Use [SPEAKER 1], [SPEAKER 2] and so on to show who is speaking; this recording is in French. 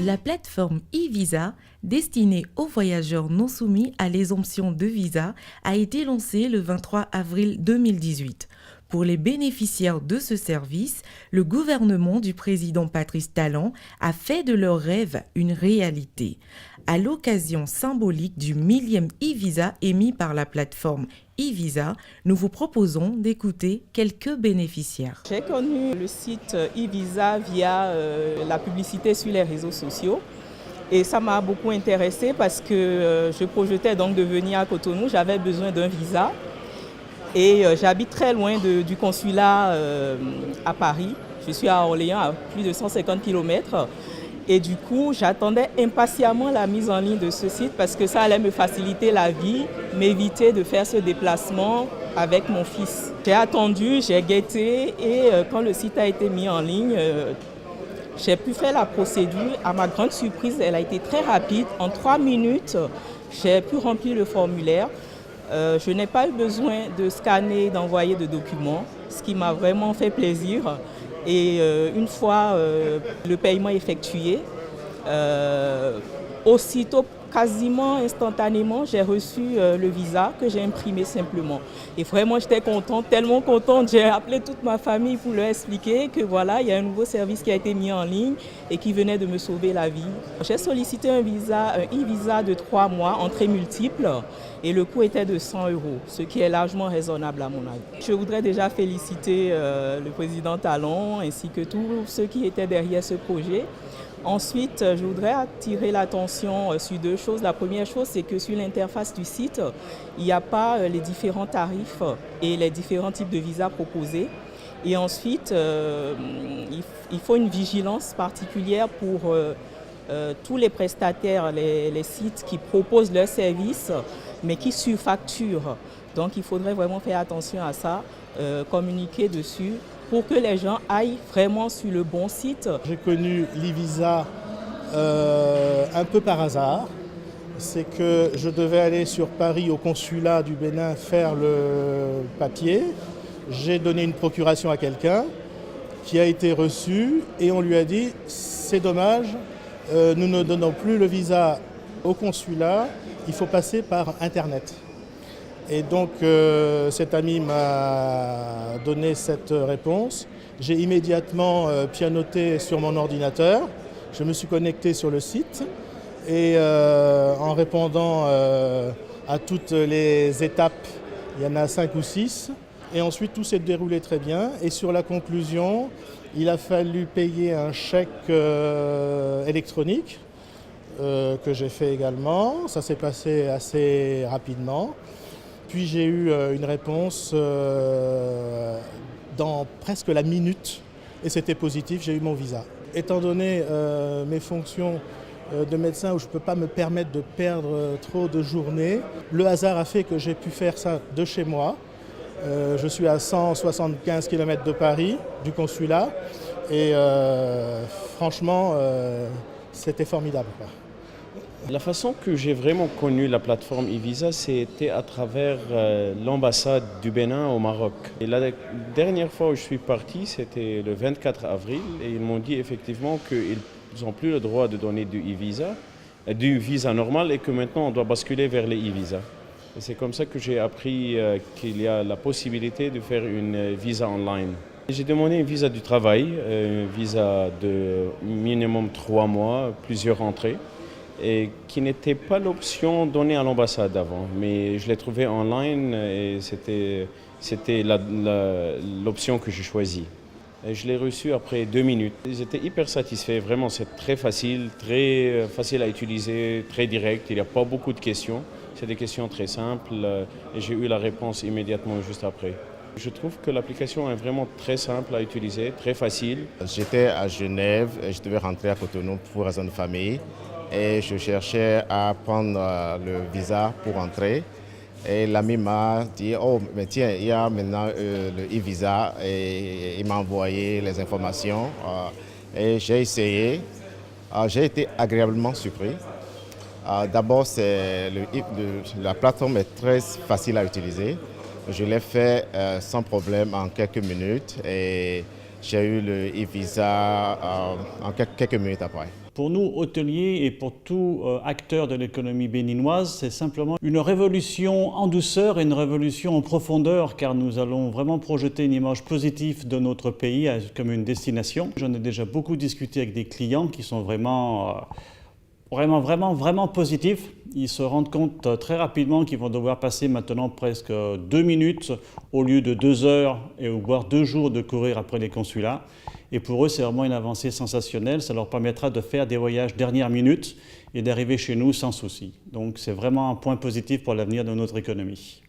[SPEAKER 1] La plateforme e-Visa, destinée aux voyageurs non soumis à l'exemption de visa, a été lancée le 23 avril 2018. Pour les bénéficiaires de ce service, le gouvernement du président Patrice Talon a fait de leur rêve une réalité. À l'occasion symbolique du 1000e e-Visa émis par la plateforme e-Visa, nous vous proposons d'écouter quelques bénéficiaires.
[SPEAKER 2] J'ai connu le site e-Visa via la publicité sur les réseaux sociaux et ça m'a beaucoup intéressée parce que je projetais donc de venir à Cotonou, j'avais besoin d'un visa et j'habite très loin du consulat à Paris. Je suis à Orléans à plus de 150 km. Et du coup, j'attendais impatiemment la mise en ligne de ce site parce que ça allait me faciliter la vie, m'éviter de faire ce déplacement avec mon fils. J'ai attendu, j'ai guetté et quand le site a été mis en ligne, j'ai pu faire la procédure. À ma grande surprise, elle a été très rapide. En 3 minutes, j'ai pu remplir le formulaire. Je n'ai pas eu besoin de scanner, d'envoyer de documents, ce qui m'a vraiment fait plaisir. Et une fois le paiement effectué, aussitôt, quasiment instantanément, j'ai reçu le visa que j'ai imprimé simplement. Et vraiment, j'étais contente, tellement contente. J'ai appelé toute ma famille pour leur expliquer que voilà, il y a un nouveau service qui a été mis en ligne et qui venait de me sauver la vie. J'ai sollicité un e-visa de 3 mois, entrée multiple, et le coût était de 100 €, ce qui est largement raisonnable à mon avis. Je voudrais déjà féliciter le président Talon ainsi que tous ceux qui étaient derrière ce projet. Ensuite, je voudrais attirer l'attention sur 2 choses. La première chose, c'est que sur l'interface du site, il n'y a pas les différents tarifs et les différents types de visas proposés. Et ensuite, il faut une vigilance particulière pour tous les prestataires, les sites qui proposent leurs services, mais qui surfacturent. Donc, il faudrait vraiment faire attention à ça, communiquer dessus, pour que les gens aillent vraiment sur le bon site.
[SPEAKER 3] J'ai connu l'e-Visa un peu par hasard. C'est que je devais aller sur Paris au consulat du Bénin faire le papier. J'ai donné une procuration à quelqu'un qui a été reçu et on lui a dit « c'est dommage, nous ne donnons plus le visa au consulat, il faut passer par Internet ». Et donc cet ami m'a donné cette réponse. J'ai immédiatement pianoté sur mon ordinateur. Je me suis connecté sur le site et en répondant à toutes les étapes, il y en a 5 ou 6. Et ensuite tout s'est déroulé très bien. Et sur la conclusion, il a fallu payer un chèque électronique que j'ai fait également. Ça s'est passé assez rapidement. Puis j'ai eu une réponse dans presque la minute et c'était positif, j'ai eu mon visa. Étant donné mes fonctions de médecin où je ne peux pas me permettre de perdre trop de journées, le hasard a fait que j'ai pu faire ça de chez moi. Je suis à 175 km de Paris, du consulat, et franchement, c'était formidable, quoi.
[SPEAKER 4] La façon que j'ai vraiment connu la plateforme e-Visa, c'était à travers l'ambassade du Bénin au Maroc. Et la dernière fois où je suis parti, c'était le 24 avril, et ils m'ont dit effectivement qu'ils n'ont plus le droit de donner du e-Visa, du visa normal, et que maintenant on doit basculer vers les e-Visa. Et c'est comme ça que j'ai appris qu'il y a la possibilité de faire une visa online. J'ai demandé un visa du travail, un visa de minimum 3 mois, plusieurs entrées, et qui n'était pas l'option donnée à l'ambassade avant. Mais je l'ai trouvé online et c'était l'option que j'ai choisie. Et je l'ai reçu après 2 minutes. J'étais hyper satisfait, vraiment c'est très facile à utiliser, très direct, il n'y a pas beaucoup de questions. C'est des questions très simples et j'ai eu la réponse immédiatement juste après. Je trouve que l'application est vraiment très simple à utiliser, très facile.
[SPEAKER 5] J'étais à Genève et je devais rentrer à Cotonou pour raison de famille. Et je cherchais à prendre le visa pour entrer. Et l'ami m'a dit « Oh, mais tiens, il y a maintenant le e-visa » et il m'a envoyé les informations. Et j'ai essayé. J'ai été agréablement surpris. D'abord, la plateforme est très facile à utiliser. Je l'ai fait sans problème en quelques minutes et j'ai eu le e-visa en quelques minutes après.
[SPEAKER 6] Pour nous, hôteliers et pour tout acteur de l'économie béninoise, c'est simplement une révolution en douceur et une révolution en profondeur, car nous allons vraiment projeter une image positive de notre pays comme une destination. J'en ai déjà beaucoup discuté avec des clients qui sont vraiment positifs. Ils se rendent compte très rapidement qu'ils vont devoir passer maintenant presque 2 minutes au lieu de 2 heures et voire 2 jours de courir après les consulats. Et pour eux, c'est vraiment une avancée sensationnelle. Ça leur permettra de faire des voyages dernière minute et d'arriver chez nous sans souci. Donc c'est vraiment un point positif pour l'avenir de notre économie.